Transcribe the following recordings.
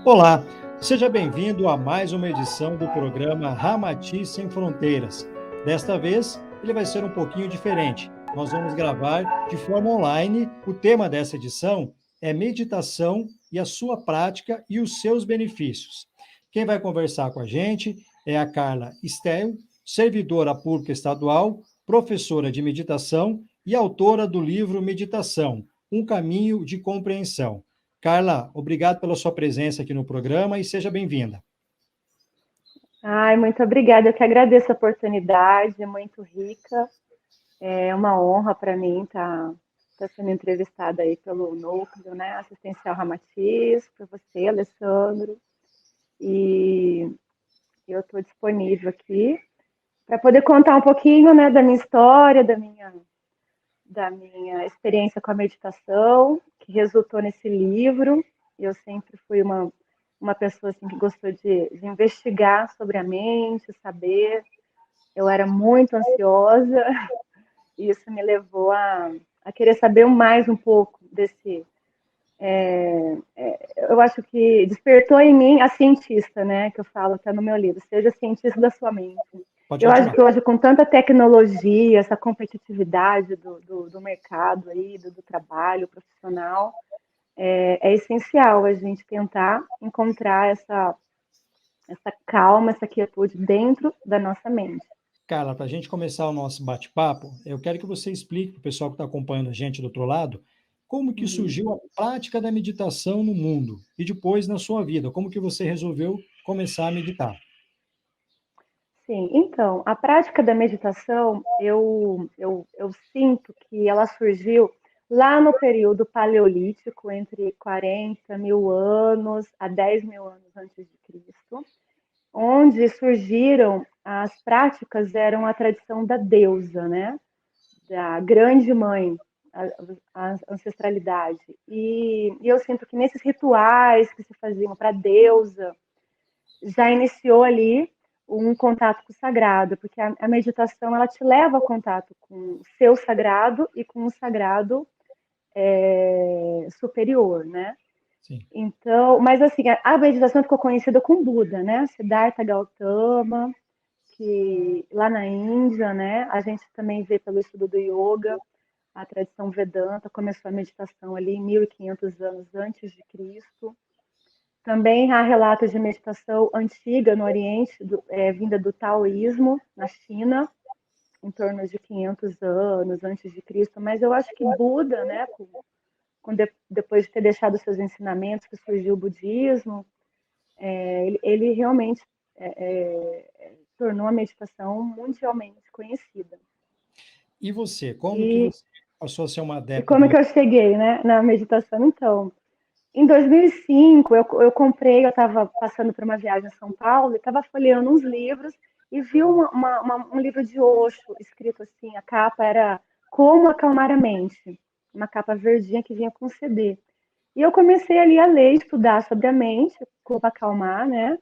Olá, seja bem-vindo a mais uma edição do programa Ramati Sem Fronteiras. Desta vez, ele vai ser um pouquinho diferente. Nós vamos gravar de forma online. O tema dessa edição é meditação e a sua prática e os seus benefícios. Quem vai conversar com a gente é a Carla Stel, servidora pública estadual, professora de meditação e autora do livro Meditação, um caminho de compreensão. Carla, obrigado pela sua presença aqui no programa e seja bem-vinda. Ai, muito obrigada. Eu que agradeço a oportunidade, muito rica. É uma honra para mim estar sendo entrevistada aí pelo Núcleo, né, Assistencial Ramatiz, por você, Alessandro. E eu estou disponível aqui para poder contar um pouquinho, né, da minha história, da minha experiência com a meditação, que resultou nesse livro. Eu sempre fui uma pessoa assim, que gostou de investigar sobre a mente, saber. Eu era muito ansiosa e isso me levou a querer saber mais um pouco desse. Eu acho que despertou em mim a cientista, né? Que eu falo até no meu livro, seja cientista da sua mente. Pode Eu acho continuar. que hoje, com tanta tecnologia, essa competitividade do mercado aí, do trabalho profissional, é essencial a gente tentar encontrar essa calma, essa quietude dentro da nossa mente. Carla, para a gente começar o nosso bate-papo, eu quero que você explique para o pessoal que está acompanhando a gente do outro lado, como que Uhum. surgiu a prática da meditação no mundo e depois na sua vida, como que você resolveu começar a meditar. Sim, então, a prática da meditação, eu sinto que ela surgiu lá no período paleolítico, entre 40 mil anos a 10 mil anos antes de Cristo, onde surgiram as práticas, eram a tradição da deusa, né? Da grande mãe, a ancestralidade. E eu sinto que nesses rituais que se faziam para a deusa, já iniciou ali um contato com o sagrado, porque a meditação ela te leva ao contato com o seu sagrado e com o sagrado superior, né? Sim. Então, mas assim, a meditação ficou conhecida com Buda, né? Siddhartha Gautama, que lá na Índia, né? A gente também vê pelo estudo do yoga, a tradição Vedanta começou a meditação ali em 1500 anos antes de Cristo. Também há relatos de meditação antiga no Oriente, vinda do taoísmo, na China, em torno de 500 anos antes de Cristo. Mas eu acho que Buda, né, depois de ter deixado seus ensinamentos, que surgiu o budismo, ele realmente tornou a meditação mundialmente conhecida. E você, como que E, você passou a ser uma e adepta da como que eu meditação? cheguei, né, na meditação? Então, em 2005, eu comprei, eu estava passando por uma viagem a São Paulo e estava folheando uns livros e vi um livro de Osho escrito assim, a capa era Como Acalmar a Mente, uma capa verdinha que vinha com CD. E eu comecei ali a ler, estudar sobre a mente, como acalmar, né?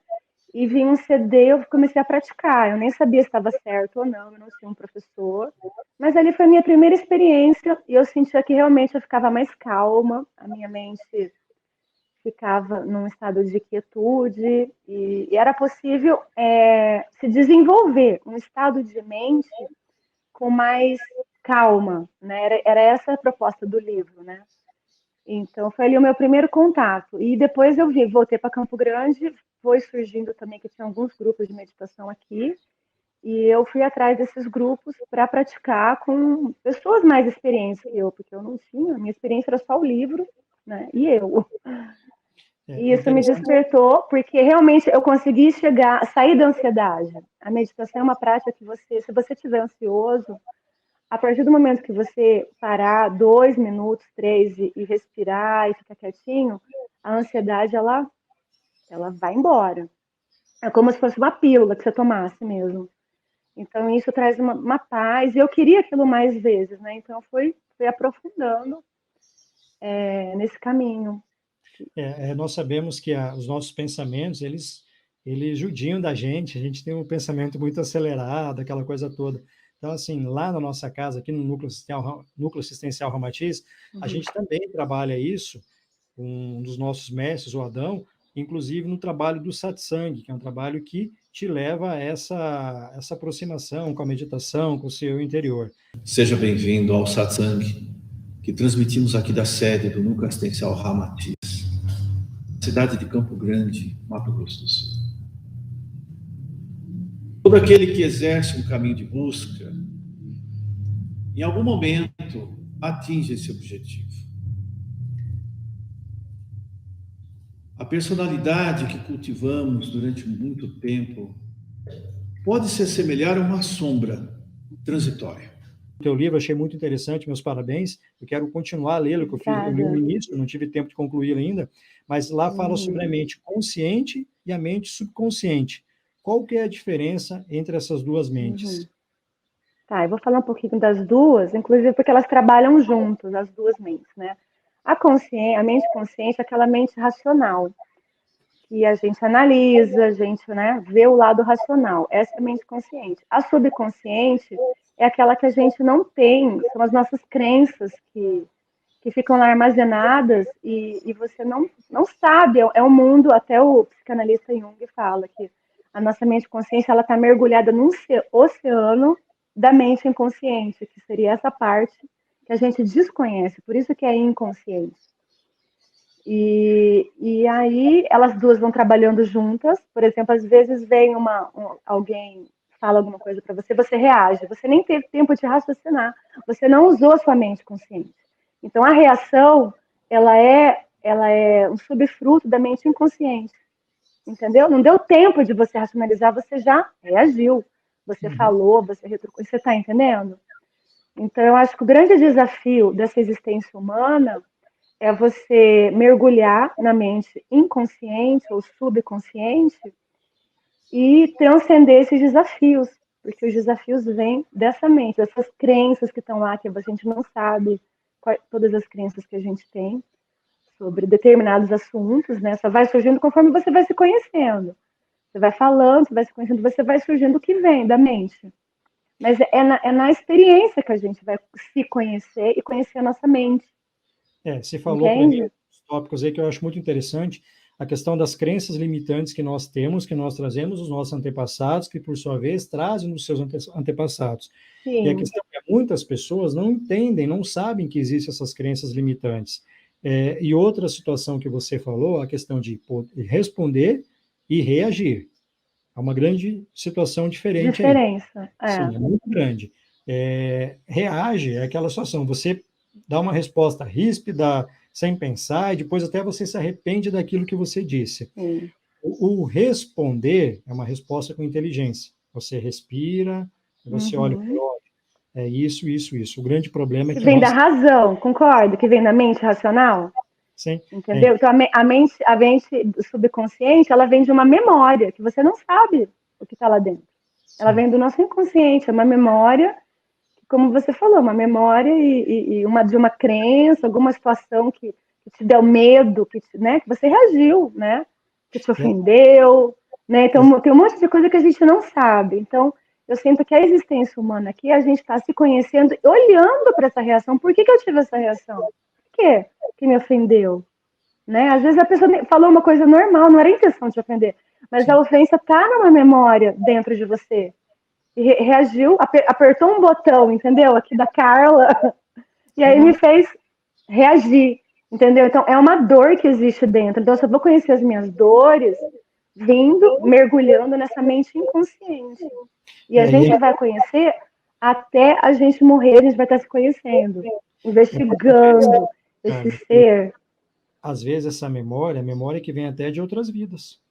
E vi um CD, eu comecei a praticar. Eu nem sabia se estava certo ou não, eu não tinha um professor. Mas ali foi a minha primeira experiência e eu sentia que realmente eu ficava mais calma, a minha mente ficava num estado de quietude e era possível se desenvolver um estado de mente com mais calma, né? Era essa a proposta do livro, né? Então foi ali o meu primeiro contato e depois eu voltei para Campo Grande, foi surgindo também que tinha alguns grupos de meditação aqui e eu fui atrás desses grupos para praticar com pessoas mais experientes que eu, porque eu não tinha, a minha experiência era só o livro, né? E eu. E É isso me interessante. despertou, porque realmente eu consegui sair da ansiedade. A meditação é uma prática que você, se você estiver ansioso, a partir do momento que você parar 2 minutos, três e respirar e ficar quietinho, a ansiedade ela vai embora. É como se fosse uma pílula que você tomasse mesmo. Então isso traz uma paz. E eu queria aquilo mais vezes, né? Então fui aprofundando nesse caminho. Nós sabemos que os nossos pensamentos, eles judiam da gente, a gente tem um pensamento muito acelerado, aquela coisa toda. Então, assim, lá na nossa casa, aqui no Núcleo Assistencial Ramatiz, a Uhum. gente também trabalha isso com um dos nossos mestres, o Adão, inclusive no trabalho do satsang, que é um trabalho que te leva a essa aproximação com a meditação, com o seu interior. Seja bem-vindo ao satsang, que transmitimos aqui da sede do Núcleo Assistencial Ramatiz, cidade de Campo Grande, Mato Grosso do Sul. Todo aquele que exerce um caminho de busca, em algum momento, atinge esse objetivo. A personalidade que cultivamos durante muito tempo pode se assemelhar a uma sombra transitória. O teu livro achei muito interessante, meus parabéns. Eu quero continuar a lê-lo, que eu li no início, não tive tempo de concluir ainda, mas lá fala sobre a mente consciente e a mente subconsciente. Qual que é a diferença entre essas duas mentes? Tá, eu vou falar um pouquinho das duas, inclusive porque elas trabalham juntas, as duas mentes, né? A mente consciente é aquela mente racional, que a gente analisa, a gente, né, vê o lado racional. Essa é a mente consciente. A subconsciente é aquela que a gente não tem, são as nossas crenças que ficam lá armazenadas e você não sabe. É um mundo, até o psicanalista Jung fala que a nossa mente consciente ela está mergulhada num oceano da mente inconsciente, que seria essa parte que a gente desconhece, por isso que é inconsciente. E aí elas duas vão trabalhando juntas. Por exemplo, às vezes vem alguém fala alguma coisa para você, você reage, você nem teve tempo de raciocinar, você não usou a sua mente consciente. Então a reação ela é um subfruto da mente inconsciente, entendeu? Não deu tempo de você racionalizar, você já reagiu, você falou, você retrucou, você está entendendo? Então eu acho que o grande desafio dessa existência humana é você mergulhar na mente inconsciente ou subconsciente e transcender esses desafios, porque os desafios vêm dessa mente, dessas crenças que estão lá, que a gente não sabe todas as crenças que a gente tem sobre determinados assuntos, né? Só vai surgindo conforme você vai se conhecendo. Você vai falando, você vai se conhecendo, você vai surgindo o que vem da mente. Mas é na experiência que a gente vai se conhecer e conhecer a nossa mente. Você falou para mim os tópicos aí que eu acho muito interessante, a questão das crenças limitantes que nós temos, que nós trazemos dos nossos antepassados, que por sua vez trazem dos seus antepassados. Sim. E a questão é que muitas pessoas não entendem, não sabem que existem essas crenças limitantes. E outra situação que você falou, a questão de responder e reagir. É uma grande situação diferente. Diferença. Sim, é muito grande. Reage é aquela situação, você dá uma resposta ríspida, sem pensar, e depois até você se arrepende daquilo que você disse. O responder é uma resposta com inteligência. Você respira, você olha para o é isso. O grande problema é que vem da razão, concordo? Que vem da mente racional? Sim. Entendeu? Então, a mente subconsciente, ela vem de uma memória, que você não sabe o que está lá dentro. Ela vem do nosso inconsciente, é uma memória, como você falou, uma memória de uma crença, alguma situação que te deu medo, né, que você reagiu, né, que te ofendeu, né? Então, tem um monte de coisa que a gente não sabe. Então, eu sinto que a existência humana aqui, a gente está se conhecendo, olhando para essa reação. Por que eu tive essa reação? Por quê que me ofendeu? Né? Às vezes a pessoa falou uma coisa normal, não era a intenção de ofender, mas a ofensa está numa memória dentro de você. E reagiu, apertou um botão, entendeu? Aqui da Carla, e aí me fez reagir, entendeu? Então, é uma dor que existe dentro. Então, eu só vou conhecer as minhas dores mergulhando nessa mente inconsciente. E a gente vai conhecer até a gente morrer, a gente vai estar se conhecendo, investigando esse ser. Às vezes essa memória, a memória que vem até de outras vidas.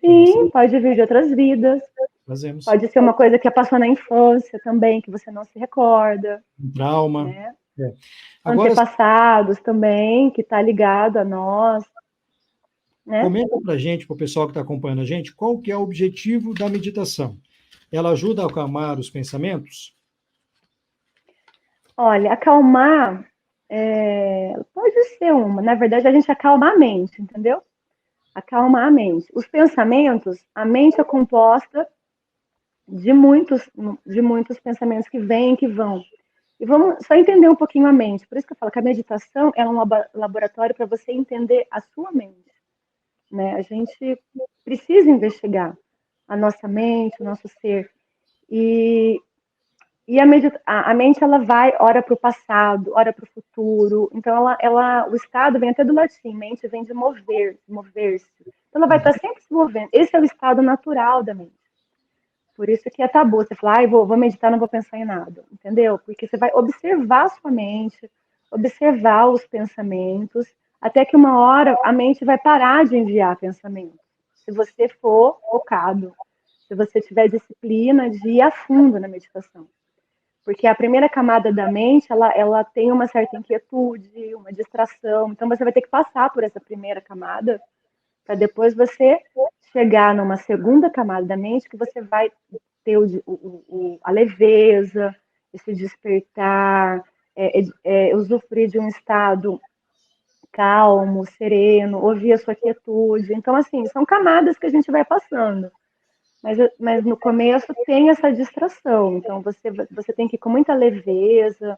Sim, pode vir de outras vidas. Fazemos. Pode ser uma coisa que passou na infância também, que você não se recorda. Um trauma. Né? Agora, antepassados também, que está ligado a nós. Né? Comenta para a gente, para o pessoal que está acompanhando a gente, qual que é o objetivo da meditação? Ela ajuda a acalmar os pensamentos? Olha, acalmar pode ser uma. Na verdade, a gente acalma a mente, entendeu? Acalmar a mente. Os pensamentos, a mente é composta de muitos pensamentos que vêm e que vão. E vamos só entender um pouquinho a mente. Por isso que eu falo que a meditação é um laboratório para você entender a sua mente. né? A gente precisa investigar a nossa mente, o nosso ser. E, a mente, ela vai, ora para o passado, ora para o futuro. Então, o estado vem até do latim, mente vem de mover, mover-se. Então, ela vai estar sempre se movendo. Esse é o estado natural da mente. Por isso que é tabu. Você fala, vou meditar, não vou pensar em nada. Entendeu? Porque você vai observar a sua mente, observar os pensamentos, até que uma hora a mente vai parar de enviar pensamentos. Se você for focado, se você tiver disciplina de ir a fundo na meditação. Porque a primeira camada da mente, ela tem uma certa inquietude, uma distração. Então, você vai ter que passar por essa primeira camada para depois você chegar numa segunda camada da mente que você vai ter a leveza, esse despertar, usufruir de um estado calmo, sereno, ouvir a sua quietude. Então, assim, são camadas que a gente vai passando. Mas no começo tem essa distração. Então, você tem que ir com muita leveza,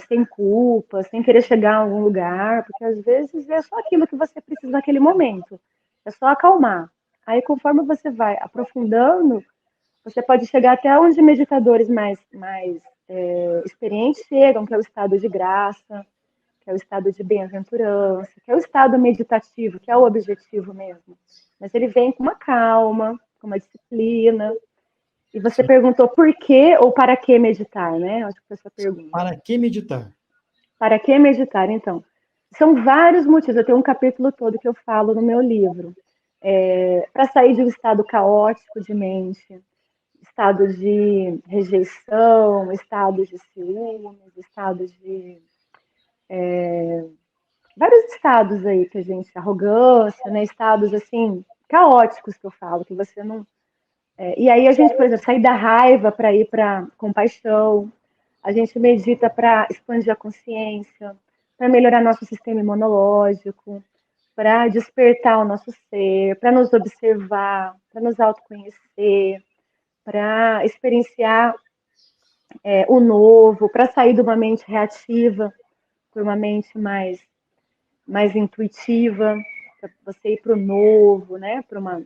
sem culpa, sem querer chegar a algum lugar, porque às vezes é só aquilo que você precisa naquele momento. É só acalmar. Aí, conforme você vai aprofundando, você pode chegar até onde meditadores mais experientes chegam, que é o estado de graça, que é o estado de bem-aventurança, que é o estado meditativo, que é o objetivo mesmo. Mas ele vem com uma calma, com uma disciplina. E você Sim. perguntou por que ou para que meditar, né? Acho que foi essa pergunta. Para que meditar? Para que meditar, então? São vários motivos. Eu tenho um capítulo todo que eu falo no meu livro. Para sair de um estado caótico de mente, estado de rejeição, estado de ciúmes, estado de vários estados aí que a gente, arrogância, né? Estados assim caóticos que eu falo, que você não. E aí a gente, por exemplo, sair da raiva para ir para compaixão, a gente medita para expandir a consciência, para melhorar nosso sistema imunológico, para despertar o nosso ser, para nos observar, para nos autoconhecer, para experienciar o novo, para sair de uma mente reativa por uma mente mais intuitiva, para você ir para o novo, né? Para uma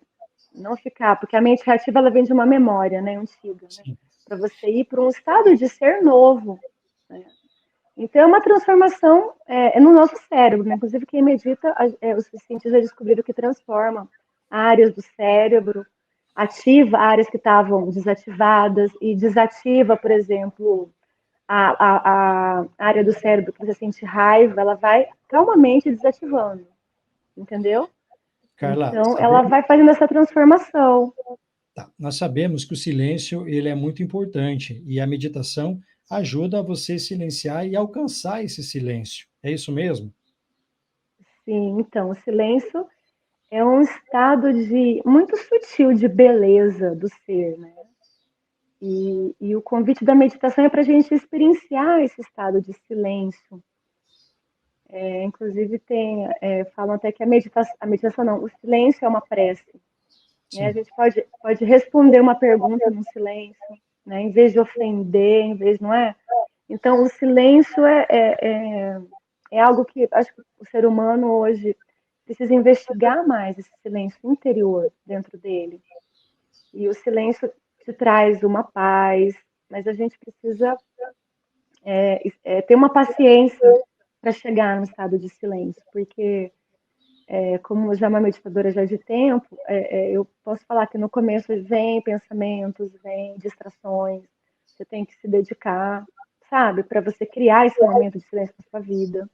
não ficar, porque a mente reativa ela vem de uma memória, né, antiga, né? Para você ir para um estado de ser novo. Né? Então é uma transformação no nosso cérebro, né? Inclusive quem medita, os cientistas descobriram que transforma áreas do cérebro, ativa áreas que estavam desativadas e desativa, por exemplo, a área do cérebro que você sente raiva, ela vai calmamente desativando, entendeu? Carla, Então, ela vai fazendo essa transformação. nós sabemos que o silêncio ele é muito importante e a meditação ajuda você a silenciar e alcançar esse silêncio. É isso mesmo? Sim, então, o silêncio é um estado muito sutil de beleza do ser, né? E o convite da meditação é para a gente experienciar esse estado de silêncio. Inclusive, falam até que a meditação não, o silêncio é uma prece. Né? A gente pode responder uma pergunta no silêncio, né? Em vez de ofender, não é? Então, o silêncio é algo que acho que o ser humano hoje precisa investigar mais esse silêncio interior dentro dele. E o silêncio te traz uma paz, mas a gente precisa ter uma paciência para chegar no estado de silêncio, porque como já uma meditadora já de tempo, eu posso falar que no começo vem pensamentos, vem distrações, você tem que se dedicar, sabe, para você criar esse momento de silêncio na sua vida,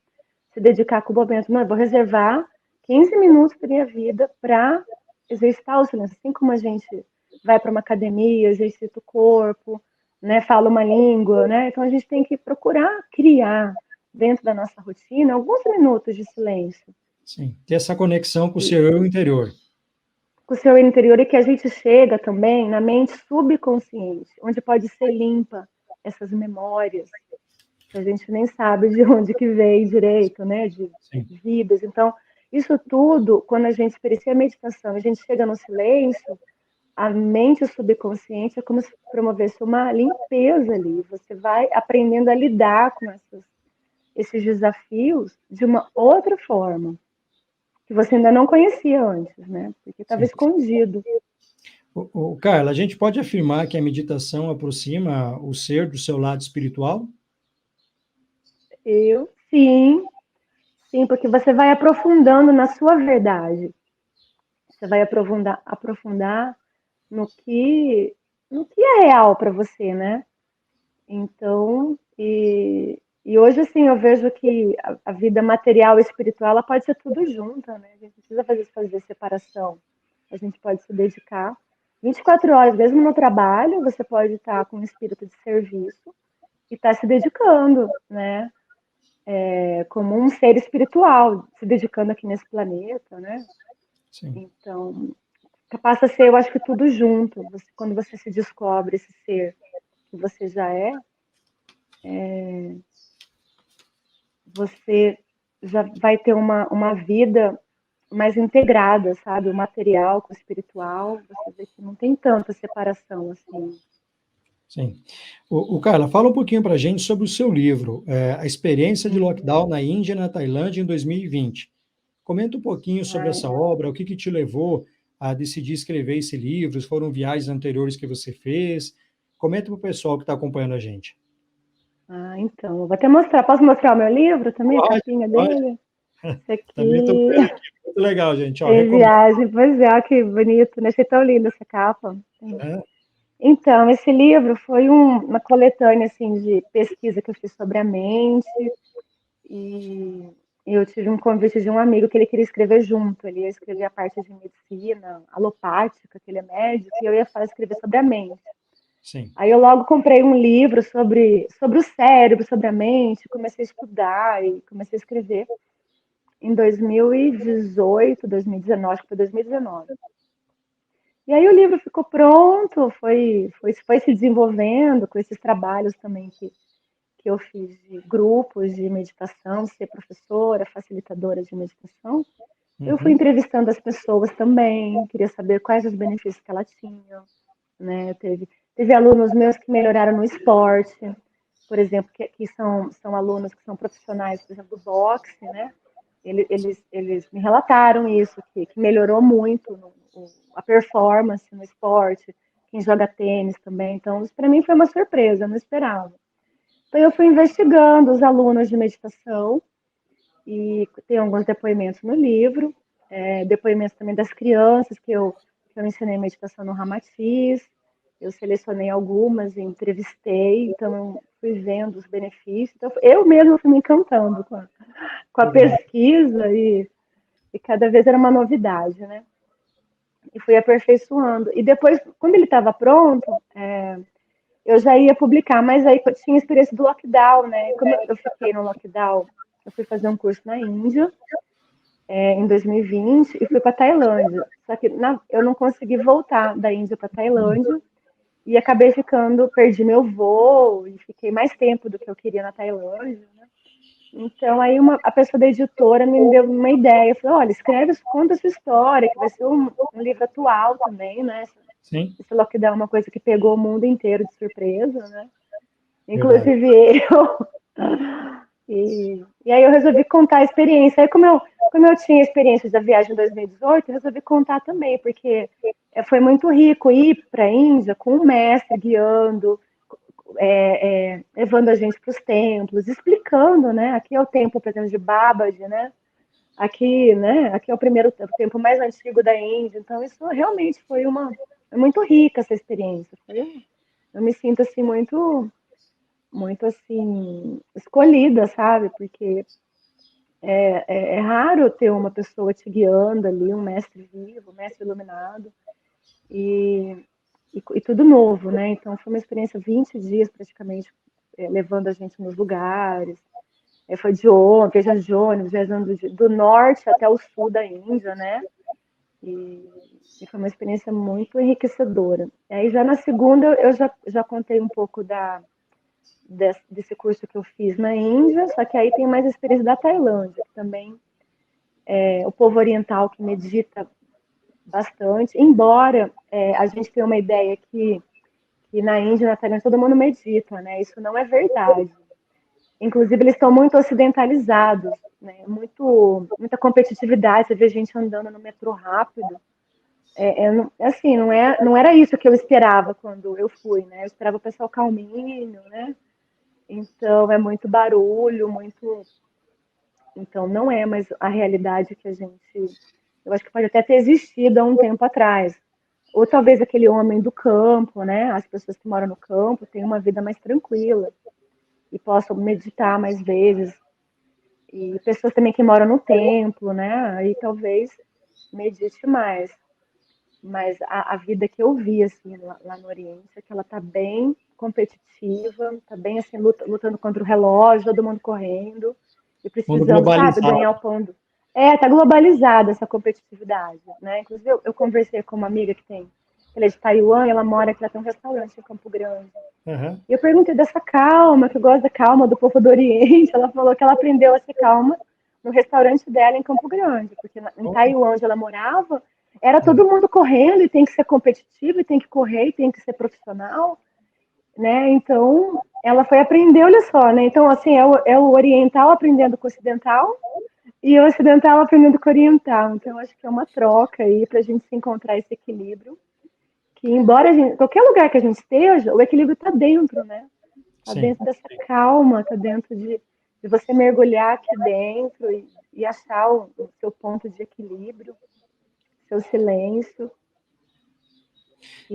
se dedicar com o momento, não, eu vou reservar 15 minutos da minha vida para exercitar o silêncio, assim como a gente vai para uma academia, exercita o corpo, né, fala uma língua, né, então a gente tem que procurar criar dentro da nossa rotina alguns minutos de silêncio. Sim, ter essa conexão com o seu eu interior. Com o seu eu interior e que a gente chega também na mente subconsciente, onde pode ser limpa essas memórias, que a gente nem sabe de onde que veio direito, né, de vidas. Então, isso tudo, quando a gente experiencia a meditação, a gente chega no silêncio, a mente subconsciente é como se promovesse uma limpeza ali. Você vai aprendendo a lidar com esses desafios de uma outra forma. que você ainda não conhecia antes, né? Porque estava escondido. Carla, a gente pode afirmar que a meditação aproxima o ser do seu lado espiritual? Sim, sim, porque você vai aprofundando na sua verdade. Você vai aprofundar no que é real para você, né? Então, e hoje, assim, eu vejo que a vida material e espiritual, ela pode ser tudo junto, né? A gente não precisa fazer separação. A gente pode se dedicar 24 horas, mesmo no trabalho, você pode estar com um espírito de serviço e estar se dedicando, né? Como um ser espiritual, se dedicando aqui nesse planeta, né? Sim. Então, passa a ser, eu acho que tudo junto. Quando você se descobre esse ser que você já você já vai ter uma vida mais integrada, sabe? O material com o espiritual, você vê que não tem tanta separação assim. Sim. Carla, fala um pouquinho para a gente sobre o seu livro, A Experiência de Lockdown na Índia e na Tailândia em 2020. Comenta um pouquinho sobre essa obra, o que te levou a decidir escrever esse livro, foram viagens anteriores que você fez? Comenta para o pessoal que está acompanhando a gente. Então, eu vou até mostrar. Posso mostrar o meu livro também, a capinha pode. dele? Esse aqui. Também estou vendo aqui. Muito legal, gente. Tem viagem. Pois é, que bonito, né? Achei tão linda essa capa. Então, esse livro foi uma coletânea assim, de pesquisa que eu fiz sobre a mente. E eu tive um convite de um amigo que ele queria escrever junto. Ele ia escrever a parte de medicina alopática, que ele é médico, e eu ia escrever sobre a mente. Sim. Aí eu logo comprei um livro sobre o cérebro, sobre a mente, comecei a estudar e comecei a escrever em 2018, 2019, acho que foi 2019. E aí o livro ficou pronto, foi se desenvolvendo com esses trabalhos também que eu fiz de grupos de meditação, ser professora, facilitadora de meditação. Eu fui entrevistando as pessoas também, queria saber quais os benefícios que elas tinham, né? Teve alunos meus que melhoraram no esporte, por exemplo, que são alunos que são profissionais, por exemplo, do boxe, né? Eles me relataram isso, que melhorou muito a performance no esporte, quem joga tênis também. Então, isso para mim foi uma surpresa, eu não esperava. Então, eu fui investigando os alunos de meditação e tem alguns depoimentos no livro, depoimentos também das crianças que eu ensinei meditação no Ramatiz. Eu selecionei algumas e entrevistei, então eu fui vendo os benefícios. Então, eu mesma fui me encantando com a pesquisa e cada vez era uma novidade, né? E fui aperfeiçoando. E depois, quando ele estava pronto, eu já ia publicar, mas aí tinha a experiência do lockdown, né? Como eu fiquei no lockdown, eu fui fazer um curso na Índia em 2020 e fui para Tailândia. Só que eu não consegui voltar da Índia para Tailândia e acabei perdi meu voo e fiquei mais tempo do que eu queria na Tailândia, né? Então aí a pessoa da editora me deu uma ideia, falou, olha, conta a sua história, que vai ser um livro atual também, né? Sim. Esse lockdown é uma coisa que pegou o mundo inteiro de surpresa, né? Inclusive eu. E aí eu resolvi contar a experiência. Aí como eu tinha experiência da viagem em 2018, eu resolvi contar também, porque foi muito rico ir para a Índia com um mestre guiando, levando a gente para os templos, explicando, né? Aqui é o templo, por exemplo, de Babaji, né? Aqui, né? Aqui é o templo mais antigo da Índia. Então isso realmente foi muito rica essa experiência. Eu me sinto assim muito assim escolhida, sabe? Porque é raro ter uma pessoa te guiando ali, um mestre vivo, um mestre iluminado e tudo novo, né? Então foi uma experiência 20 dias praticamente levando a gente nos lugares. Foi viajando de ônibus, viajando do norte até o sul da Índia, né? E foi uma experiência muito enriquecedora. E aí já na segunda eu já contei um pouco desse curso que eu fiz na Índia, só que aí tem mais a experiência da Tailândia, que também o povo oriental que medita bastante, embora a gente tenha uma ideia que na Índia e na Tailândia todo mundo medita, né? Isso não é verdade. Inclusive, eles estão muito ocidentalizados. né? Muita competitividade, você vê gente andando no metrô rápido. Assim, não era isso que eu esperava quando eu fui, né? Eu esperava o pessoal calminho, né? Então, é muito barulho, muito... Então, não é mais a realidade que a gente... Eu acho que pode até ter existido há um tempo atrás. Ou talvez aquele homem do campo, né? As pessoas que moram no campo têm uma vida mais tranquila e possam meditar mais vezes. E pessoas também que moram no templo, né? Aí talvez medite mais. Mas a vida que eu vi, assim, lá no Oriente, é que ela tá bem competitiva, tá bem, assim, lutando contra o relógio, todo mundo correndo e Mundo precisando, sabe, globalizado. ganhar o pão do... tá globalizada essa competitividade, né? Inclusive, eu conversei com uma amiga ela é de Taiwan, e ela mora aqui, ela tem um restaurante em Campo Grande. Uhum. E eu perguntei dessa calma, que eu gosto da calma do povo do Oriente. Ela falou que ela aprendeu a ser calma no restaurante dela em Campo Grande, porque em Taiwan, onde ela morava, era todo mundo correndo e tem que ser competitivo, e tem que correr, e tem que ser profissional, né? Então, ela foi aprender, olha só, né? Então, assim, é o oriental aprendendo com o ocidental e o ocidental aprendendo com o oriental. Então, acho que é uma troca aí para a gente se encontrar esse equilíbrio, que embora qualquer lugar que a gente esteja, o equilíbrio está dentro, né? Está Sim. dentro dessa calma, está dentro de você mergulhar aqui dentro e achar o seu ponto de equilíbrio, seu silêncio.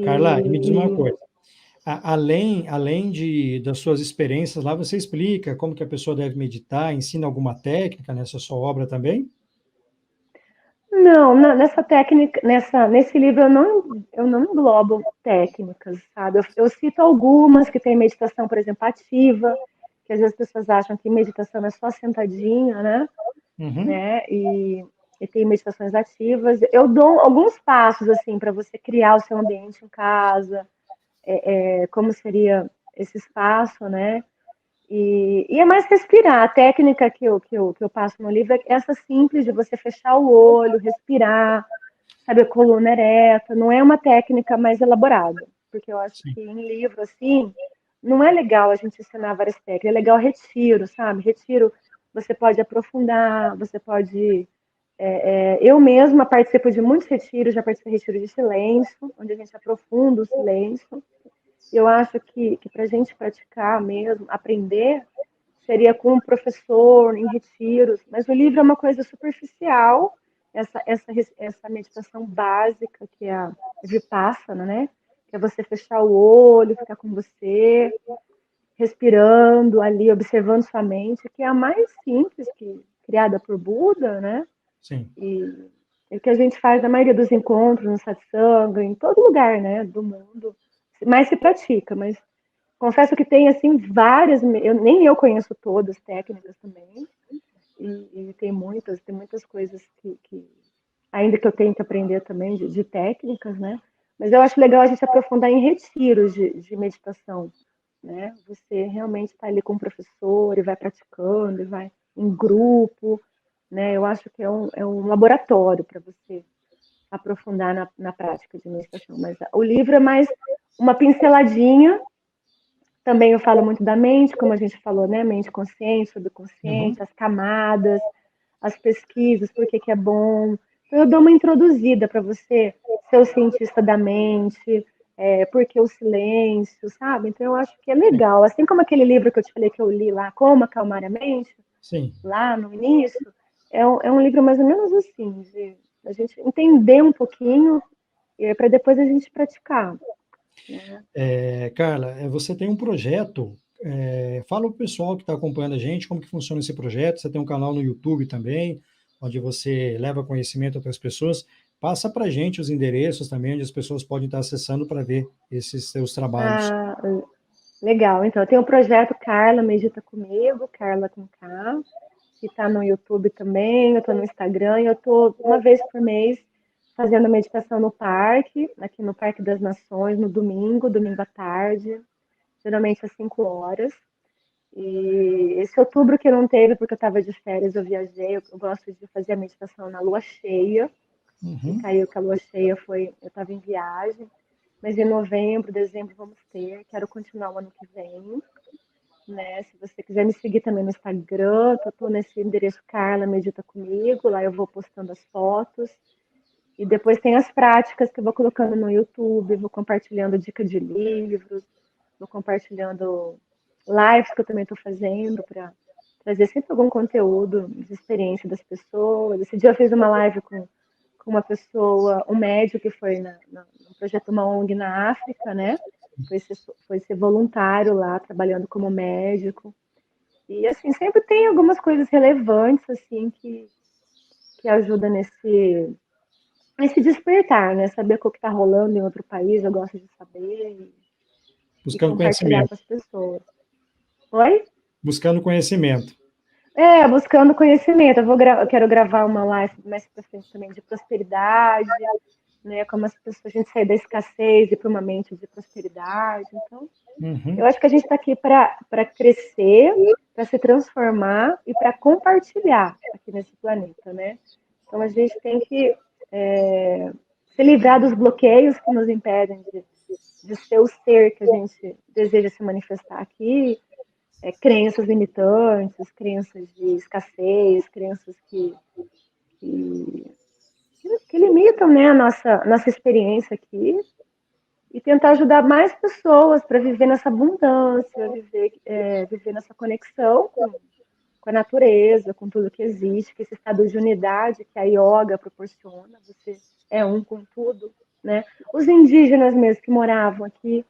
Carla, e me diz uma E coisa. Além das suas experiências lá, você explica como que a pessoa deve meditar, ensina alguma técnica nessa sua obra também? não, nessa técnica, nesse livro eu não englobo técnicas, sabe? Eu cito algumas que tem meditação, por exemplo, ativa, que às vezes as pessoas acham que meditação é só sentadinha, né? Uhum. E tem meditações ativas. Eu dou alguns passos assim para você criar o seu ambiente em casa, como seria esse espaço, né? E é mais respirar. A técnica que eu passo no livro é essa simples de você fechar o olho, respirar, sabe, a coluna ereta. Não é uma técnica mais elaborada, porque eu acho Sim, que em livro, assim, não é legal a gente ensinar várias técnicas. É legal retiro, sabe? Retiro, você pode aprofundar, você pode... eu mesma participo de muitos retiros, já participei de retiro de silêncio, onde a gente aprofunda o silêncio. Eu acho que para a gente praticar mesmo, aprender, seria com um professor, em retiros, mas o livro é uma coisa superficial, essa meditação básica, que é a Vipassana, né? Que é você fechar o olho, ficar com você, respirando ali, observando sua mente, que é a mais simples, criada por Buda, né? sim. E o que a gente faz na maioria dos encontros, no satsanga, em todo lugar, né, do mundo, mais se pratica, mas confesso que tem assim várias, nem eu conheço todas as técnicas também, e tem muitas coisas ainda que eu tenho que aprender também de técnicas, né? Mas eu acho legal a gente aprofundar em retiros de meditação, né? Você realmente está ali com o professor e vai praticando, e vai em grupo, né? Eu acho que é um laboratório para você aprofundar na prática de meditação. Mas o livro é mais uma pinceladinha. Também eu falo muito da mente, como a gente falou, né? Mente consciente, Uhum. subconsciente, as camadas, as pesquisas, por que é bom. Então, eu dou uma introduzida para você ser o cientista da mente, por que o silêncio, sabe? Então, eu acho que é Sim, legal. Assim como aquele livro que eu te falei que eu li lá, Como Acalmar a Mente, sim. lá no início, é um livro mais ou menos assim, de a gente entender um pouquinho para depois a gente praticar, né? Carla, você tem um projeto, fala para o pessoal que está acompanhando a gente como que funciona esse projeto, você tem um canal no YouTube também, onde você leva conhecimento a outras pessoas, passa para a gente os endereços também, onde as pessoas podem estar acessando para ver esses seus trabalhos. Ah, legal. Então, eu tenho o projeto Carla Medita Comigo, Carla com K, que está no YouTube também, eu estou no Instagram, e eu estou uma vez por mês fazendo meditação no parque, aqui no Parque das Nações, no domingo à tarde, geralmente às 5 horas. E esse outubro que não teve, porque eu estava de férias, eu viajei, eu gosto de fazer a meditação na lua cheia, e Uhum. caiu que a lua cheia eu estava em viagem, mas em novembro, dezembro vamos ter, quero continuar o ano que vem. né? Se você quiser me seguir também no Instagram, eu tô nesse endereço Carla Medita Comigo, lá eu vou postando as fotos. E depois tem as práticas que eu vou colocando no YouTube, vou compartilhando dica de livros, vou compartilhando lives que eu também estou fazendo para trazer sempre algum conteúdo de experiência das pessoas. Esse dia eu fiz uma live com uma pessoa, um médico que foi no projeto Uma ONG na África, né? Foi ser voluntário lá, trabalhando como médico. E, assim, sempre tem algumas coisas relevantes, assim, que ajudam nesse despertar, né? Saber o que está rolando em outro país, eu gosto de saber e Buscando compartilhar conhecimento. com as pessoas. Oi? Buscando conhecimento. Buscando conhecimento. Eu quero gravar uma live mais pra frente também de prosperidade, né? Como as pessoas, a gente sair da escassez e para uma mente de prosperidade. Então, eu acho que a gente está aqui para crescer, para se transformar e para compartilhar aqui nesse planeta, né? Então, a gente tem que se livrar dos bloqueios que nos impedem de ser o ser que a gente deseja se manifestar aqui, crenças limitantes, crenças de escassez, crenças que limitam, né, a nossa experiência aqui, e tentar ajudar mais pessoas para viver nessa abundância, viver nessa conexão com a natureza, com tudo que existe, que esse estado de unidade que a yoga proporciona, você é um com tudo, né? Os indígenas mesmo que moravam aqui,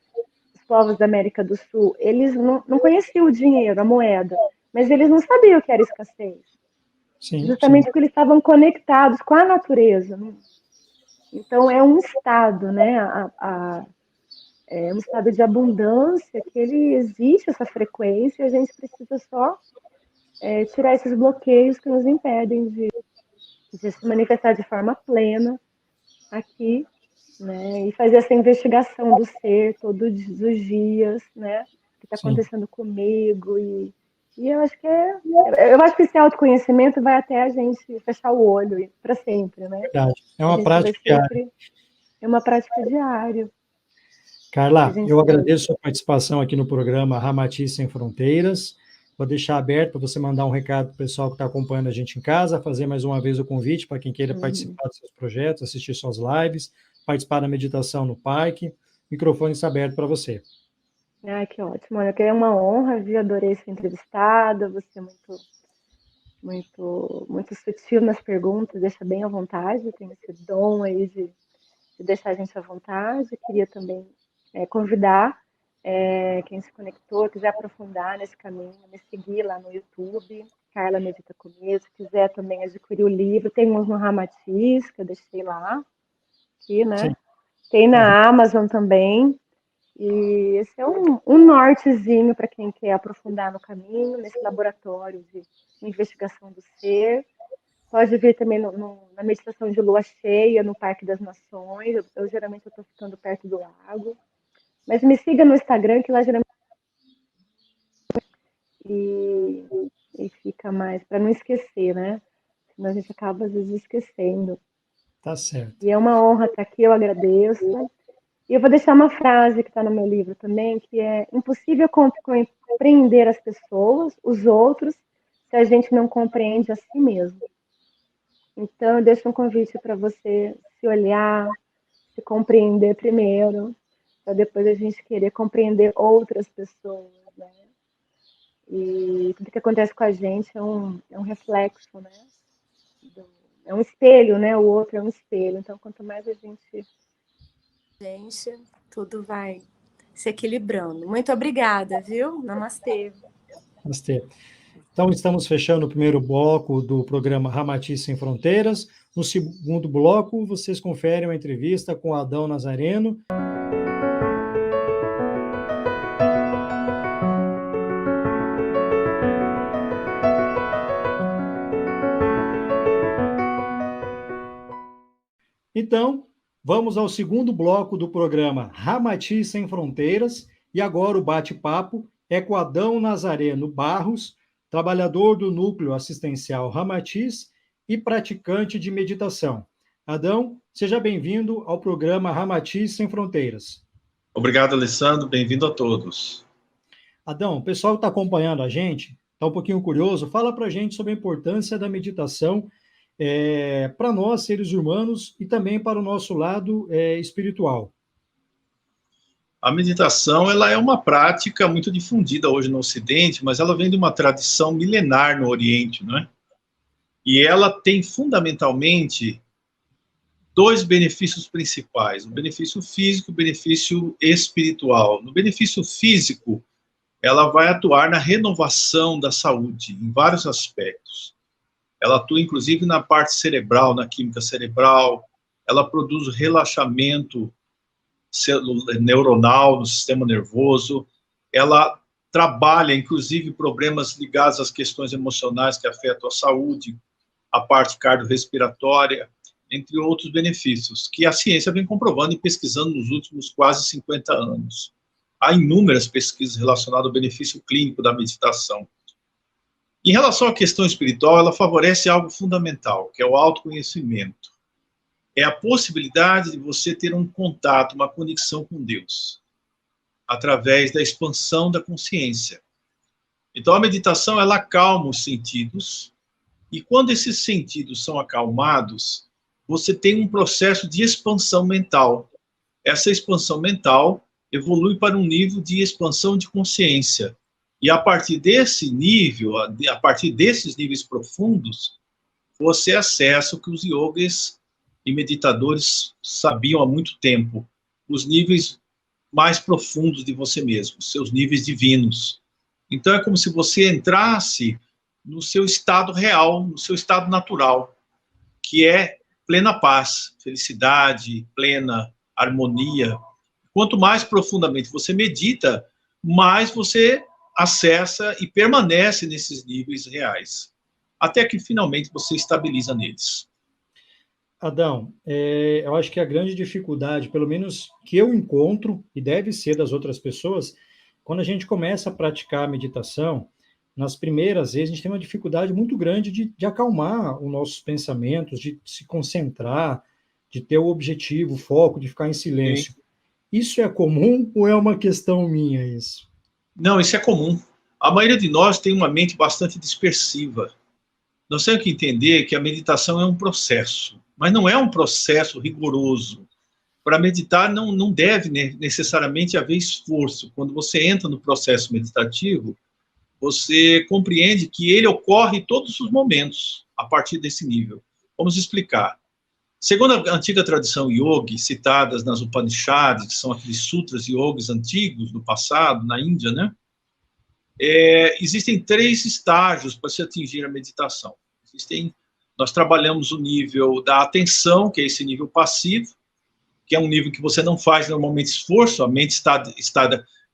os povos da América do Sul, eles não conheciam o dinheiro, a moeda, mas eles não sabiam o que era escassez, Sim, justamente sim. porque eles estavam conectados com a natureza. Então é um estado, né? É um estado de abundância que ele existe essa frequência, e a gente precisa só tirar esses bloqueios que nos impedem de se manifestar de forma plena aqui, né? E fazer essa investigação do ser todos os dias, né? O que está Sim. acontecendo comigo e eu acho que eu acho que esse autoconhecimento vai até a gente fechar o olho para sempre, né? Verdade. É A uma gente vai prática diária. sempre é uma prática diária. A Carla, gente eu agradeço a sua participação aqui no programa Ramati Sem Fronteiras. Vou deixar aberto para você mandar um recado para o pessoal que está acompanhando a gente em casa, fazer mais uma vez o convite para quem queira participar dos seus projetos, assistir suas lives, participar da meditação no parque. O microfone está aberto para você. Ai, que ótimo. Olha, que é uma honra, viu? Adorei ser entrevistada. Você é muito sutil nas perguntas, deixa bem à vontade. Tem esse dom aí de deixar a gente à vontade. Queria também convidar quem se conectou, quiser aprofundar nesse caminho, me seguir lá no YouTube, Carla Medita Comigo. Se quiser também adquirir o livro, tem uns no Ramatiz, que eu deixei lá, aqui, né? Sim. Tem na Amazon também. E esse é um nortezinho para quem quer aprofundar no caminho, nesse laboratório de investigação do ser. Pode vir também na meditação de lua cheia, no Parque das Nações. Eu geralmente estou ficando perto do lago. Mas me siga no Instagram, que lá geralmente. E fica mais, para não esquecer, né? Senão a gente acaba às vezes esquecendo. Tá certo. E é uma honra estar aqui, eu agradeço. E eu vou deixar uma frase que está no meu livro também, que é: impossível compreender as pessoas, os outros, se a gente não compreende a si mesmo. Então, eu deixo um convite para você se olhar, se compreender primeiro, para depois a gente querer compreender outras pessoas, né? E tudo que acontece com a gente é um reflexo, né? É um espelho, né? O outro é um espelho. Então, quanto mais a gente, tudo vai se equilibrando. Muito obrigada, viu? Namastê. Namastê. Então, estamos fechando o primeiro bloco do programa Ramati Sem Fronteiras. No segundo bloco, vocês conferem uma entrevista com Adão Nazareno. Então, vamos ao segundo bloco do programa Ramati Sem Fronteiras. E agora o bate-papo é com Adão Nazareno Barros, trabalhador do Núcleo Assistencial Ramatiz e praticante de meditação. Adão, seja bem-vindo ao programa Ramatiz Sem Fronteiras. Obrigado, Alessandro. Bem-vindo a todos. Adão, o pessoal que está acompanhando a gente, está um pouquinho curioso, fala para a gente sobre a importância da meditação para nós, seres humanos, e também para o nosso lado espiritual. A meditação, ela é uma prática muito difundida hoje no Ocidente, mas ela vem de uma tradição milenar no Oriente, não é? E ela tem fundamentalmente dois benefícios principais, o benefício físico e o benefício espiritual. No benefício físico, ela vai atuar na renovação da saúde, em vários aspectos. Ela atua, inclusive, na parte cerebral, na química cerebral, ela produz relaxamento neuronal no sistema nervoso, ela trabalha, inclusive, problemas ligados às questões emocionais que afetam a saúde, a parte cardiorrespiratória, entre outros benefícios, que a ciência vem comprovando e pesquisando nos últimos quase 50 anos. Há inúmeras pesquisas relacionadas ao benefício clínico da meditação. Em relação à questão espiritual, ela favorece algo fundamental, que é o autoconhecimento. É a possibilidade de você ter um contato, uma conexão com Deus, através da expansão da consciência. Então, a meditação, ela acalma os sentidos, e quando esses sentidos são acalmados, você tem um processo de expansão mental. Essa expansão mental evolui para um nível de expansão de consciência. E a partir desse nível, a partir desses níveis profundos, você acessa o que os yogis e meditadores sabiam há muito tempo, os níveis mais profundos de você mesmo, seus níveis divinos. Então é como se você entrasse no seu estado real, no seu estado natural, que é plena paz, felicidade, plena harmonia. Quanto mais profundamente você medita, mais você acessa e permanece nesses níveis reais, até que finalmente você estabiliza neles. Adão, eu acho que a grande dificuldade, pelo menos que eu encontro, e deve ser das outras pessoas, quando a gente começa a praticar a meditação, nas primeiras vezes a gente tem uma dificuldade muito grande de acalmar os nossos pensamentos, de se concentrar, de ter o objetivo, o foco, de ficar em silêncio. Sim. Isso é comum ou é uma questão minha isso? Não, isso é comum. A maioria de nós tem uma mente bastante dispersiva. Nós temos que entender que a meditação é um processo, mas não é um processo rigoroso. Para meditar não deve necessariamente haver esforço. Quando você entra no processo meditativo, você compreende que ele ocorre em todos os momentos, a partir desse nível. Vamos explicar. Segundo a antiga tradição yogi, citadas nas Upanishads, que são aqueles sutras yogis antigos do passado, na Índia, né? Existem 3 estágios para se atingir a meditação. Nós trabalhamos o nível da atenção, que é esse nível passivo, que é um nível que você não faz normalmente esforço, a mente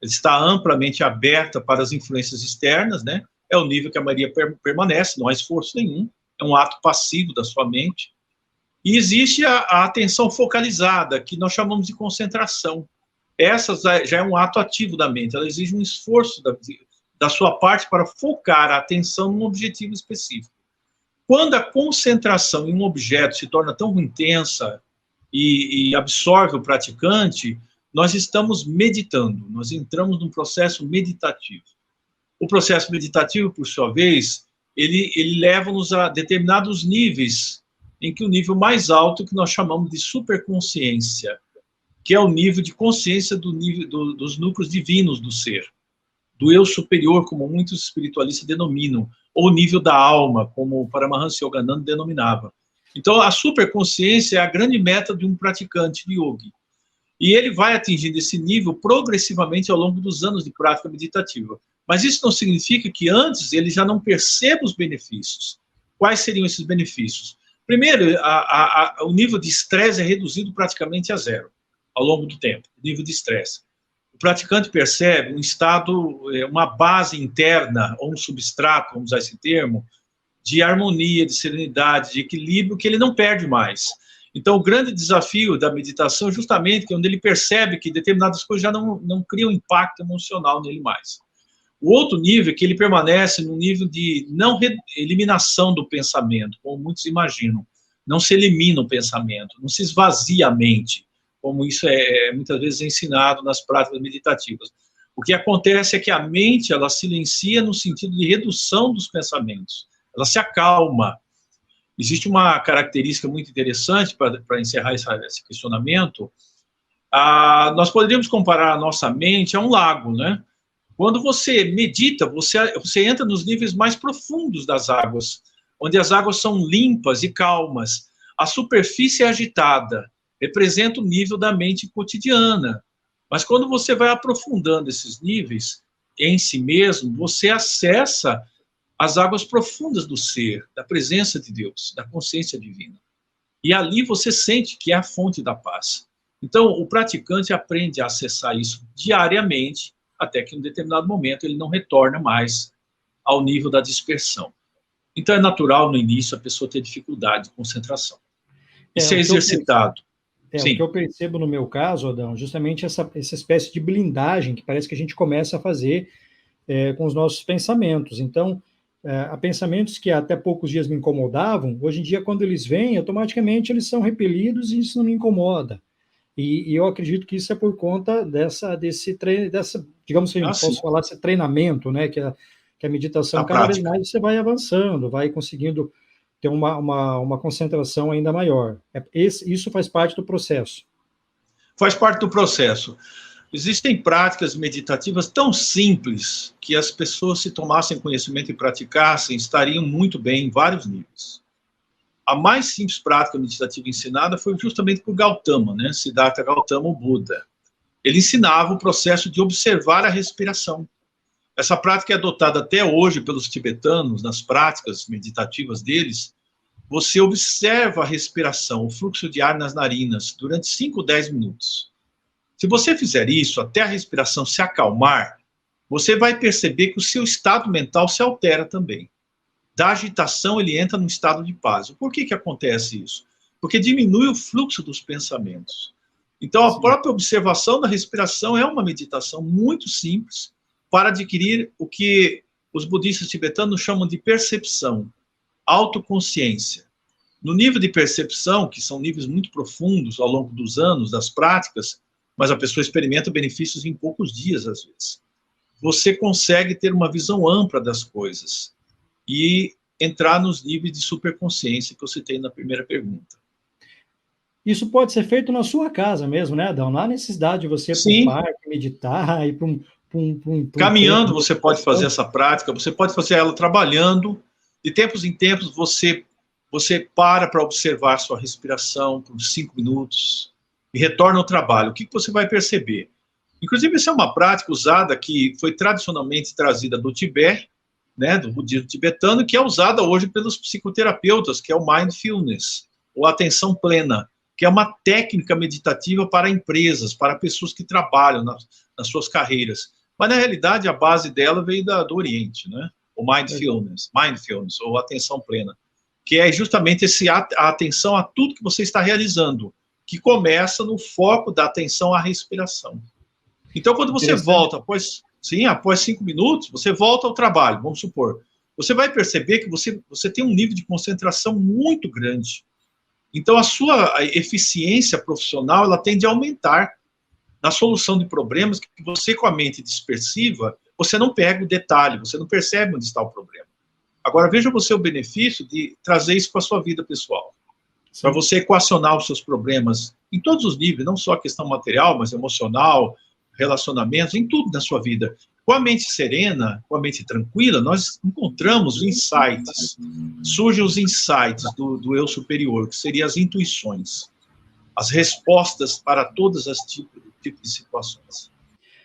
está amplamente aberta para as influências externas, né? É o nível que a maioria permanece, não há esforço nenhum, é um ato passivo da sua mente. E existe a atenção focalizada, que nós chamamos de concentração. Essa já é um ato ativo da mente, ela exige um esforço da sua parte para focar a atenção num objetivo específico. Quando a concentração em um objeto se torna tão intensa e absorve o praticante, nós estamos meditando, nós entramos num processo meditativo. O processo meditativo, por sua vez, ele leva-nos a determinados níveis, em que o nível mais alto, que nós chamamos de superconsciência, que é o nível de consciência dos núcleos divinos do ser, do eu superior, como muitos espiritualistas denominam, ou o nível da alma, como o Paramahansa Yogananda denominava. Então, a superconsciência é a grande meta de um praticante de yoga. E ele vai atingindo esse nível progressivamente ao longo dos anos de prática meditativa. Mas isso não significa que antes ele já não perceba os benefícios. Quais seriam esses benefícios? Primeiro, o nível de estresse é reduzido praticamente a zero ao longo do tempo, o nível de estresse. O praticante percebe um estado, uma base interna, ou um substrato, vamos usar esse termo, de harmonia, de serenidade, de equilíbrio, que ele não perde mais. Então, o grande desafio da meditação é justamente quando ele percebe que determinadas coisas já não criam impacto emocional nele mais. O outro nível é que ele permanece no nível de não eliminação do pensamento, como muitos imaginam. Não se elimina o pensamento, não se esvazia a mente, como isso muitas vezes é ensinado nas práticas meditativas. O que acontece é que a mente, ela silencia no sentido de redução dos pensamentos. Ela se acalma. Existe uma característica muito interessante para encerrar esse questionamento. Nós poderíamos comparar a nossa mente a um lago, né? Quando você medita, você entra nos níveis mais profundos das águas, onde as águas são limpas e calmas. A superfície é agitada, representa o nível da mente cotidiana. Mas quando você vai aprofundando esses níveis em si mesmo, você acessa as águas profundas do ser, da presença de Deus, da consciência divina. E ali você sente que é a fonte da paz. Então, o praticante aprende a acessar isso diariamente, até que em um determinado momento ele não retorna mais ao nível da dispersão. Então, é natural no início a pessoa ter dificuldade de concentração. Isso é exercitado. O que eu percebo no meu caso, Adão, justamente essa espécie de blindagem que parece que a gente começa a fazer com os nossos pensamentos. Então, há pensamentos que até poucos dias me incomodavam, hoje em dia, quando eles vêm, automaticamente eles são repelidos e isso não me incomoda. E eu acredito que isso é por conta desse treino, digamos assim, posso falar, esse treinamento, né, que a meditação, cada vez mais você vai avançando, vai conseguindo ter uma concentração ainda maior. Isso faz parte do processo. Faz parte do processo. Existem práticas meditativas tão simples que as pessoas, se tomassem conhecimento e praticassem, estariam muito bem em vários níveis. A mais simples prática meditativa ensinada foi justamente por Gautama, né? Siddhartha Gautama, o Buda. Ele ensinava o processo de observar a respiração. Essa prática é adotada até hoje pelos tibetanos, nas práticas meditativas deles. Você observa a respiração, o fluxo de ar nas narinas, durante 5, 10 minutos. Se você fizer isso, até a respiração se acalmar, você vai perceber que o seu estado mental se altera também. Da agitação, ele entra num estado de paz. Por que acontece isso? Porque diminui o fluxo dos pensamentos. Então, a própria observação da respiração é uma meditação muito simples para adquirir o que os budistas tibetanos chamam de percepção, autoconsciência. No nível de percepção, que são níveis muito profundos ao longo dos anos, das práticas, mas a pessoa experimenta benefícios em poucos dias, às vezes. Você consegue ter uma visão ampla das coisas e entrar nos níveis de superconsciência que você tem na primeira pergunta. Isso pode ser feito na sua casa mesmo, né, Adão? Não há necessidade de você ir para o parque, meditar, ir para caminhando, você pode fazer essa prática, você pode fazer ela trabalhando. De tempos em tempos, você para observar sua respiração por 5 minutos e retorna ao trabalho. O que você vai perceber? Inclusive, essa é uma prática usada que foi tradicionalmente trazida do Tibete, né, do budismo tibetano, que é usada hoje pelos psicoterapeutas, que é o mindfulness, ou atenção plena, que é uma técnica meditativa para empresas, para pessoas que trabalham nas suas carreiras. Mas, na realidade, a base dela veio do Oriente, né? O mindfulness, ou atenção plena, que é justamente a atenção a tudo que você está realizando, que começa no foco da atenção à respiração. Então, quando você volta, após 5 minutos, você volta ao trabalho, vamos supor, você vai perceber que você tem um nível de concentração muito grande. Então, a sua eficiência profissional, ela tende a aumentar na solução de problemas que você, com a mente dispersiva, você não pega o detalhe, você não percebe onde está o problema. Agora, veja você o benefício de trazer isso para a sua vida pessoal. Para você equacionar os seus problemas em todos os níveis, não só a questão material, mas emocional, relacionamentos, em tudo na sua vida. Com a mente serena, com a mente tranquila, nós encontramos insights. Surgem os insights do eu superior, que seriam as intuições, as respostas para todas as tipos de situações.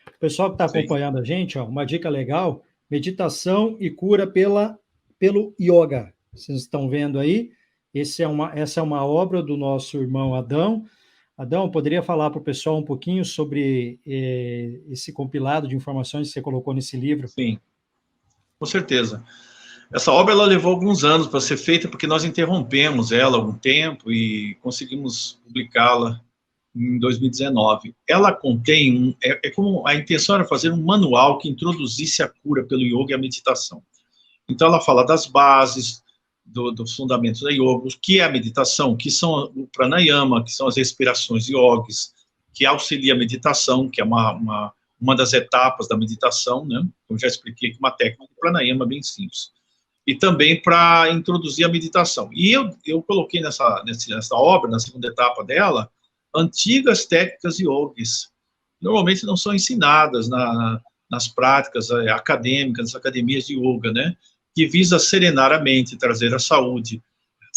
O pessoal que está acompanhando a gente, uma dica legal, meditação e cura pelo yoga. Vocês estão vendo aí? Essa é uma obra do nosso irmão Adão. Adão, poderia falar para o pessoal um pouquinho sobre esse compilado de informações que você colocou nesse livro? Sim, com certeza. Essa obra ela levou alguns anos para ser feita, porque nós interrompemos ela há algum tempo e conseguimos publicá-la em 2019. Ela contém, como a intenção era fazer um manual que introduzisse a cura pelo yoga e a meditação. Então ela fala das bases, dos fundamentos da yoga, o que é a meditação, que são o pranayama, que são as respirações yogis, que auxilia a meditação, que é um uma das etapas da meditação, né? Eu já expliquei que uma técnica de pranayama bem simples. E também para introduzir a meditação. E eu coloquei nessa obra, na segunda etapa dela, antigas técnicas yogis. Normalmente não são ensinadas nas práticas acadêmicas, nas academias de yoga, né? Que visa serenar a mente, trazer a saúde,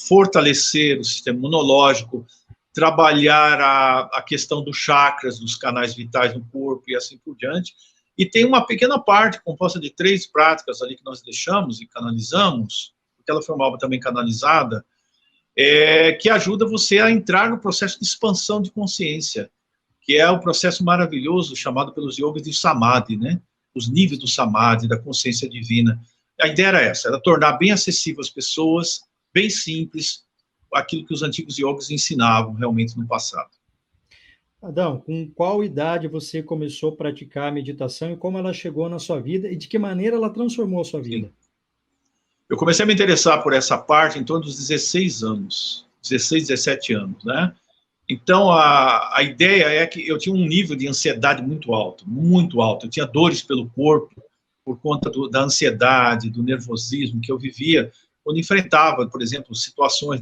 fortalecer o sistema imunológico, trabalhar a questão dos chakras, dos canais vitais no corpo e assim por diante. E tem uma pequena parte composta de 3 práticas ali que nós deixamos e canalizamos, porque ela foi uma obra também canalizada, que ajuda você a entrar no processo de expansão de consciência, que é o processo maravilhoso chamado pelos yogis de samadhi, né? Os níveis do samadhi, da consciência divina. A ideia era essa, era tornar bem acessível às pessoas, bem simples, aquilo que os antigos yogis ensinavam realmente no passado. Adão, com qual idade você começou a praticar a meditação e como ela chegou na sua vida e de que maneira ela transformou a sua vida? Sim. Eu comecei a me interessar por essa parte em torno dos 16 anos, 16, 17 anos, né? Então, a ideia é que eu tinha um nível de ansiedade muito alto, muito alto. Eu tinha dores pelo corpo por conta da ansiedade, do nervosismo que eu vivia quando enfrentava, por exemplo, situações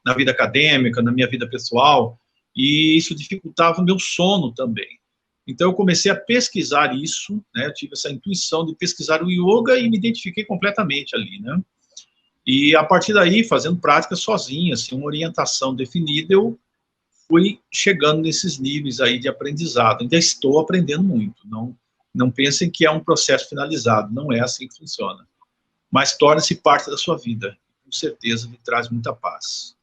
na vida acadêmica, na minha vida pessoal, e isso dificultava o meu sono também. Então, eu comecei a pesquisar isso, né? Eu tive essa intuição de pesquisar o yoga e me identifiquei completamente ali, né? E, a partir daí, fazendo práticas sozinha, assim, uma orientação definida, eu fui chegando nesses níveis aí de aprendizado. Ainda estou aprendendo muito, não pensem que é um processo finalizado, não é assim que funciona. Mas torna-se parte da sua vida, com certeza me traz muita paz.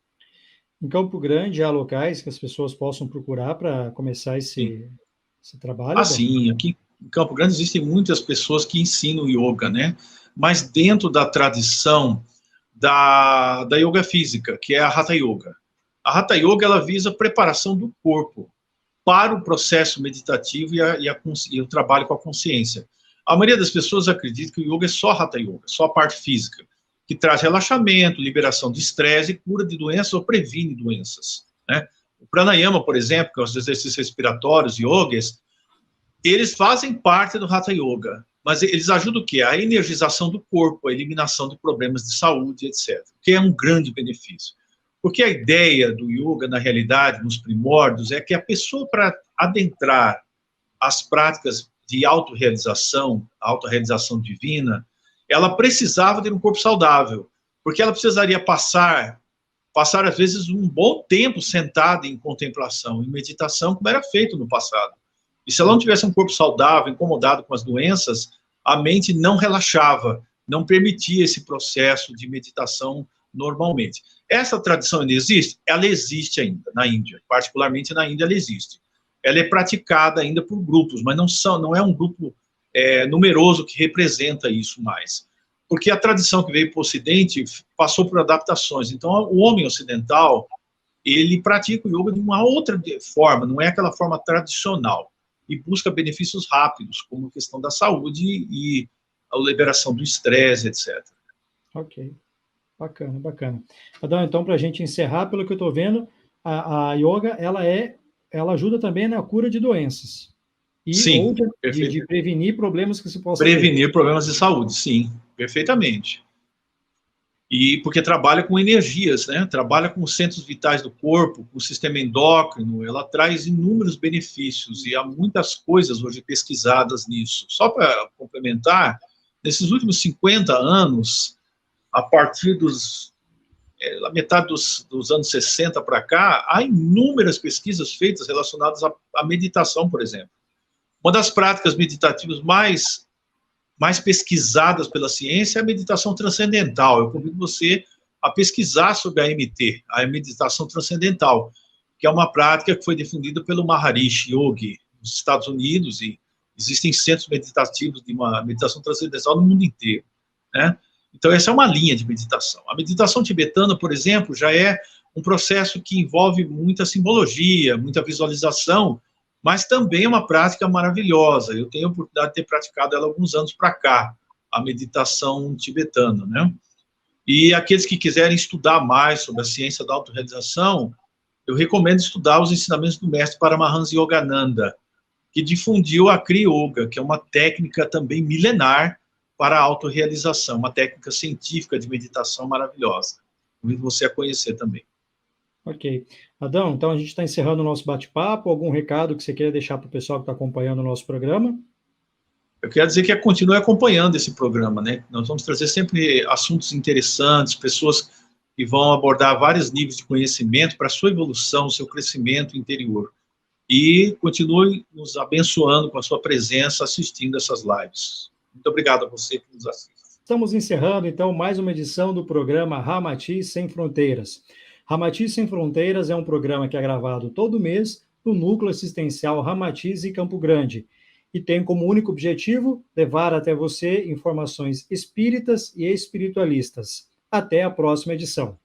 Em Campo Grande, há locais que as pessoas possam procurar para começar esse trabalho? Sim, aqui em Campo Grande existem muitas pessoas que ensinam yoga, né? Mas dentro da tradição da yoga física, que é a Hatha Yoga. A Hatha Yoga, ela visa a preparação do corpo para o processo meditativo e o trabalho com a consciência. A maioria das pessoas acredita que o yoga é só Hatha Yoga, só a parte física, que traz relaxamento, liberação de estresse e cura de doenças ou previne doenças, né? O pranayama, por exemplo, que é os exercícios respiratórios, yogas, eles fazem parte do Hatha Yoga, mas eles ajudam o quê? A energização do corpo, a eliminação de problemas de saúde, etc., que é um grande benefício. Porque a ideia do yoga, na realidade, nos primórdios, é que a pessoa, para adentrar as práticas de autorrealização divina, ela precisava ter um corpo saudável, porque ela precisaria passar às vezes, um bom tempo sentada em contemplação, em meditação, como era feito no passado. E se ela não tivesse um corpo saudável, incomodado com as doenças, a mente não relaxava, não permitia esse processo de meditação normalmente. Essa tradição ainda existe? Ela existe ainda na Índia, particularmente na Índia ela existe. Ela é praticada ainda por grupos, mas não é um grupo numeroso que representa isso mais. Porque a tradição que veio para o Ocidente passou por adaptações. Então, o homem ocidental, ele pratica o yoga de uma outra forma, não é aquela forma tradicional, e busca benefícios rápidos, como a questão da saúde e a liberação do estresse, etc. Ok, bacana, bacana. Adão, então, para a gente encerrar, pelo que eu estou vendo, a yoga, ela ajuda também na cura de doenças. Sim, ou de prevenir problemas que se possam prevenir problemas de saúde, sim, perfeitamente. E porque trabalha com energias, né? Trabalha com os centros vitais do corpo, com o sistema endócrino, ela traz inúmeros benefícios, e há muitas coisas hoje pesquisadas nisso. Só para complementar, nesses últimos 50 anos, a partir da metade dos anos 60 para cá, há inúmeras pesquisas feitas relacionadas à meditação, por exemplo. Uma das práticas meditativas mais pesquisadas pela ciência é a meditação transcendental. Eu convido você a pesquisar sobre a MT, a meditação transcendental, que é uma prática que foi difundida pelo Maharishi Yogi nos Estados Unidos, e existem centros meditativos de uma meditação transcendental no mundo inteiro, né? Então, essa é uma linha de meditação. A meditação tibetana, por exemplo, já é um processo que envolve muita simbologia, muita visualização, mas também é uma prática maravilhosa. Eu tenho a oportunidade de ter praticado ela há alguns anos para cá, a meditação tibetana, né? E aqueles que quiserem estudar mais sobre a ciência da autorrealização, eu recomendo estudar os ensinamentos do mestre Paramahansa Yogananda, que difundiu a Kriya Yoga, que é uma técnica também milenar para a autorrealização, uma técnica científica de meditação maravilhosa. Convido você a conhecer também. Ok. Adão, então a gente está encerrando o nosso bate-papo. Algum recado que você queira deixar para o pessoal que está acompanhando o nosso programa? Eu quero dizer que continue acompanhando esse programa, né? Nós vamos trazer sempre assuntos interessantes, pessoas que vão abordar vários níveis de conhecimento para a sua evolução, seu crescimento interior. E continue nos abençoando com a sua presença assistindo essas lives. Muito obrigado a você que nos assiste. Estamos encerrando, então, mais uma edição do programa Ramatiz Sem Fronteiras. Ramatiz Sem Fronteiras é um programa que é gravado todo mês no Núcleo Assistencial Ramatiz em Campo Grande e tem como único objetivo levar até você informações espíritas e espiritualistas. Até a próxima edição.